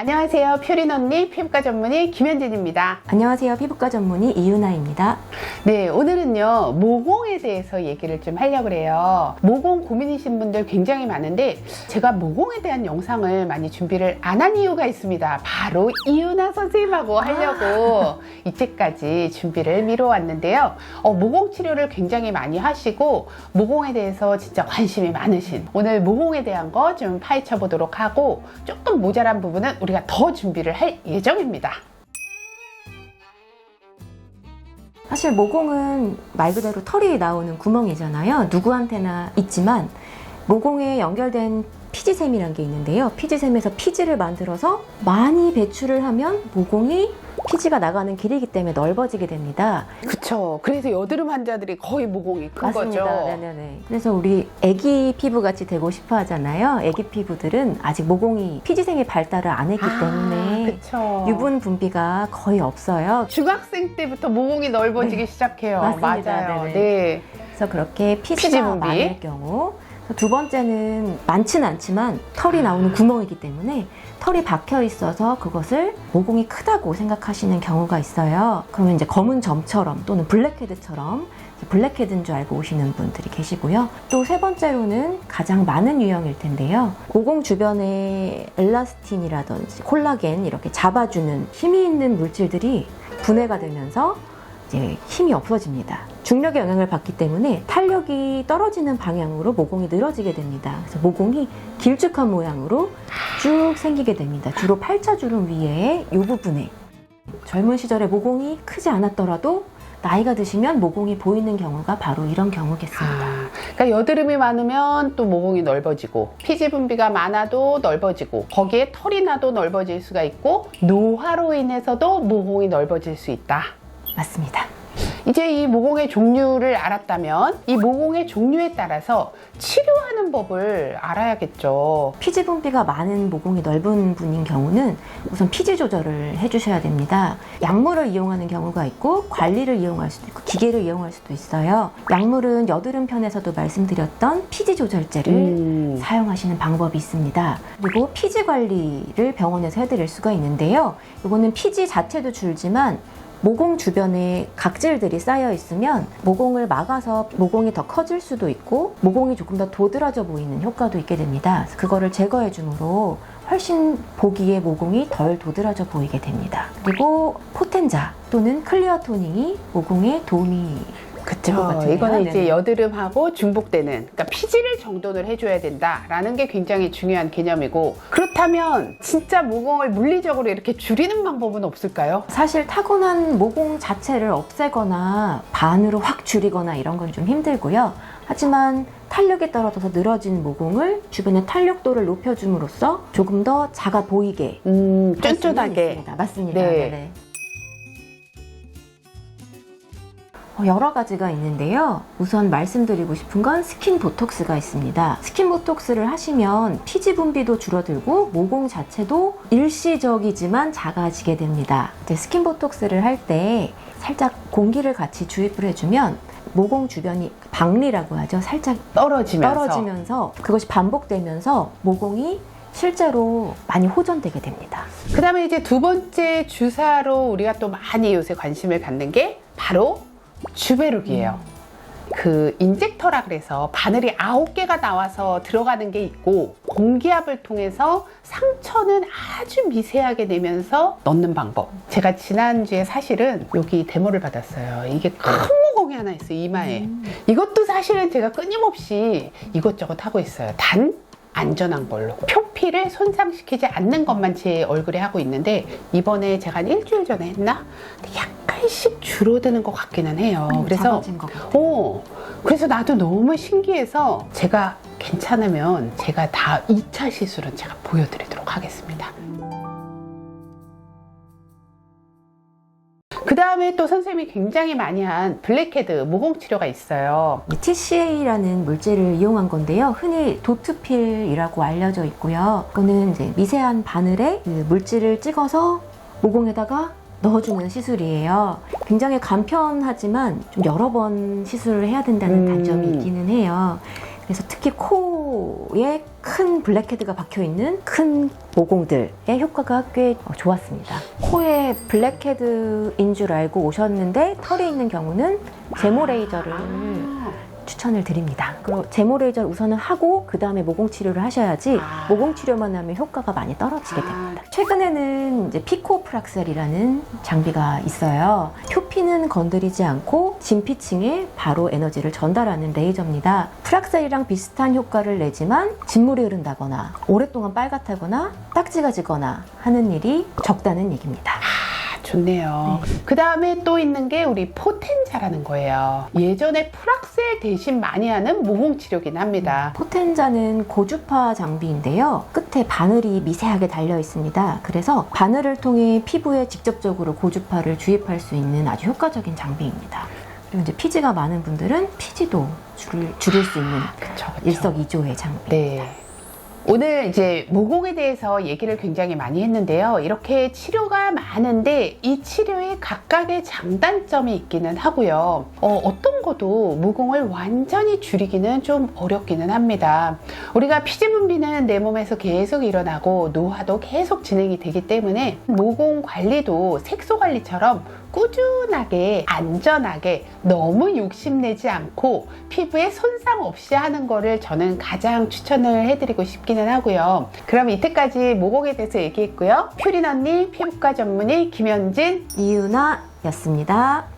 안녕하세요. 퓨린 언니 피부과 전문의 김현진입니다. 안녕하세요. 피부과 전문의 이윤아입니다. 네, 오늘은요 모공에 대해서 얘기를 좀 하려고 해요. 모공 고민이신 분들 굉장히 많은데 제가 모공에 대한 영상을 많이 준비를 안 한 이유가 있습니다. 바로 이윤아 선생님하고 하려고 이때까지 준비를 미뤄왔는데요. 모공 치료를 굉장히 많이 하시고 모공에 대해서 진짜 관심이 많으신, 오늘 모공에 대한 거 좀 파헤쳐 보도록 하고, 조금 모자란 부분은 우리가 더 준비를 할 예정입니다. 사실 모공은 말 그대로 털이 나오는 구멍이잖아요. 누구한테나 있지만 모공에 연결된 피지샘이라는 게 있는데요. 피지샘에서 피지를 만들어서 많이 배출을 하면 모공이 피지가 나가는 길이기 때문에 넓어지게 됩니다. 그쵸. 그래서 여드름 환자들이 거의 모공이 큰 맞습니다. 거죠. 네네네. 그래서 우리 애기 피부 같이 되고 싶어 하잖아요. 애기 피부들은 아직 모공이 피지샘이 발달을 안 했기 때문에 그쵸. 유분 분비가 거의 없어요. 중학생 때부터 모공이 넓어지기 시작해요. 맞습니다. 맞아요. 네네. 네. 그래서 그렇게 피지 피지가 분비. 많을 경우, 두 번째는 많진 않지만 털이 나오는 구멍이기 때문에 털이 박혀 있어서 그것을 모공이 크다고 생각하시는 경우가 있어요. 그러면 이제 검은 점처럼 또는 블랙헤드처럼 블랙헤드인 줄 알고 오시는 분들이 계시고요. 또 세 번째로는 가장 많은 유형일 텐데요. 모공 주변에 엘라스틴이라든지 콜라겐 이렇게 잡아주는 힘이 있는 물질들이 분해가 되면서 이제 힘이 없어집니다. 중력의 영향을 받기 때문에 탄력이 떨어지는 방향으로 모공이 늘어지게 됩니다. 그래서 모공이 길쭉한 모양으로 쭉 생기게 됩니다. 주로 팔자주름 위에 이 부분에. 젊은 시절에 모공이 크지 않았더라도 나이가 드시면 모공이 보이는 경우가 바로 이런 경우겠습니다. 그러니까 여드름이 많으면 또 모공이 넓어지고, 피지 분비가 많아도 넓어지고, 거기에 털이 나도 넓어질 수가 있고, 노화로 인해서도 모공이 넓어질 수 있다. 맞습니다. 이제 이 모공의 종류를 알았다면 이 모공의 종류에 따라서 치료하는 법을 알아야겠죠. 피지 분비가 많은 모공이 넓은 분인 경우는 우선 피지 조절을 해주셔야 됩니다. 약물을 이용하는 경우가 있고 관리를 이용할 수도 있고 기계를 이용할 수도 있어요. 약물은 여드름 편에서도 말씀드렸던 피지 조절제를 사용하시는 방법이 있습니다. 그리고 피지 관리를 병원에서 해드릴 수가 있는데요. 이거는 피지 자체도 줄지만 모공 주변에 각질들이 쌓여 있으면 모공을 막아서 모공이 더 커질 수도 있고 모공이 조금 더 도드라져 보이는 효과도 있게 됩니다. 그거를 제거해 줌으로 훨씬 보기에 모공이 덜 도드라져 보이게 됩니다. 그리고 포텐자 또는 클리어 토닝이 모공에 도움이 그렇죠. 이거는 이제 여드름하고 중복되는, 그러니까 피지를 정돈을 해줘야 된다라는 게 굉장히 중요한 개념이고, 그렇다면 진짜 모공을 물리적으로 이렇게 줄이는 방법은 없을까요? 사실 타고난 모공 자체를 없애거나 반으로 확 줄이거나 이런 건 좀 힘들고요. 하지만 탄력이 떨어져서 늘어진 모공을 주변의 탄력도를 높여줌으로써 조금 더 작아 보이게 쫀쫀하게. 맞습니다. 네. 네네. 여러 가지가 있는데요. 우선 말씀드리고 싶은 건 스킨 보톡스가 있습니다. 스킨 보톡스를 하시면 피지 분비도 줄어들고 모공 자체도 일시적이지만 작아지게 됩니다. 스킨 보톡스를 할 때 살짝 공기를 같이 주입을 해주면 모공 주변이 박리라고 하죠. 살짝 떨어지면서 그것이 반복되면서 모공이 실제로 많이 호전되게 됩니다. 그 다음에 이제 두 번째 주사로 우리가 또 많이 요새 관심을 갖는 게 바로 주베룩이에요. 그 인젝터라 그래서 바늘이 9개가 나와서 들어가는 게 있고, 공기압을 통해서 상처는 아주 미세하게 내면서 넣는 방법. 제가 지난주에 사실은 여기 데모를 받았어요. 이게 큰 모공이 하나 있어요, 이마에. 이것도 사실은 제가 끊임없이 이것저것 하고 있어요. 단 안전한 걸로, 표피를 손상시키지 않는 것만 제 얼굴에 하고 있는데, 이번에 제가 한 일주일 전에 했나? 약간씩 줄어드는 것 같기는 해요. 그래서 그래서 나도 너무 신기해서 제가 괜찮으면 제가 다 2차 시술은 제가 보여드리도록 하겠습니다. 그 다음에 또 선생님이 굉장히 많이 한 블랙헤드 모공 치료가 있어요. TCA라는 물질을 이용한 건데요. 흔히 도트필이라고 알려져 있고요. 그거는 이제 미세한 바늘에 그 물질을 찍어서 모공에다가 넣어주는 시술이에요. 굉장히 간편하지만 좀 여러 번 시술을 해야 된다는 단점이 있기는 해요. 그래서 특히 코에 큰 블랙헤드가 박혀 있는 큰 모공들의 효과가 꽤 좋았습니다. 코에 블랙헤드인 줄 알고 오셨는데 털이 있는 경우는 제모 레이저를 추천을 드립니다. 그리고 제모 레이저를 우선은 하고 그 다음에 모공 치료를 하셔야지 모공 치료만 하면 효과가 많이 떨어지게 됩니다. 최근에는 이제 피코프락셀이라는 장비가 있어요. 표피는 건드리지 않고 진피층에 바로 에너지를 전달하는 레이저입니다. 프락셀이랑 비슷한 효과를 내지만 진물이 흐른다거나 오랫동안 빨갛다거나 딱지가 지거나 하는 일이 적다는 얘기입니다. 좋네요. 그 다음에 또 있는 게 우리 포텐자라는 거예요. 예전에 프락셀 대신 많이 하는 모공 치료긴 합니다. 포텐자는 고주파 장비인데요. 끝에 바늘이 미세하게 달려 있습니다. 그래서 바늘을 통해 피부에 직접적으로 고주파를 주입할 수 있는 아주 효과적인 장비입니다. 그리고 이제 피지가 많은 분들은 피지도 줄일 수 있는 그쵸. 일석이조의 장비. 네. 오늘 이제 모공에 대해서 얘기를 굉장히 많이 했는데요. 이렇게 치료가 많은데 이 치료에 각각의 장단점이 있기는 하고요. 어떤 것도 모공을 완전히 줄이기는 좀 어렵기는 합니다. 우리가 피지 분비는 내 몸에서 계속 일어나고 노화도 계속 진행이 되기 때문에 모공 관리도 색소 관리처럼 꾸준하게 안전하게 너무 욕심내지 않고 피부에 손상 없이 하는 거를 저는 가장 추천을 해드리고 싶기는 하고요. 그럼 이때까지 모공에 대해서 얘기했고요. 퓨린 언니 피부과 전문의 김현진 이유나였습니다.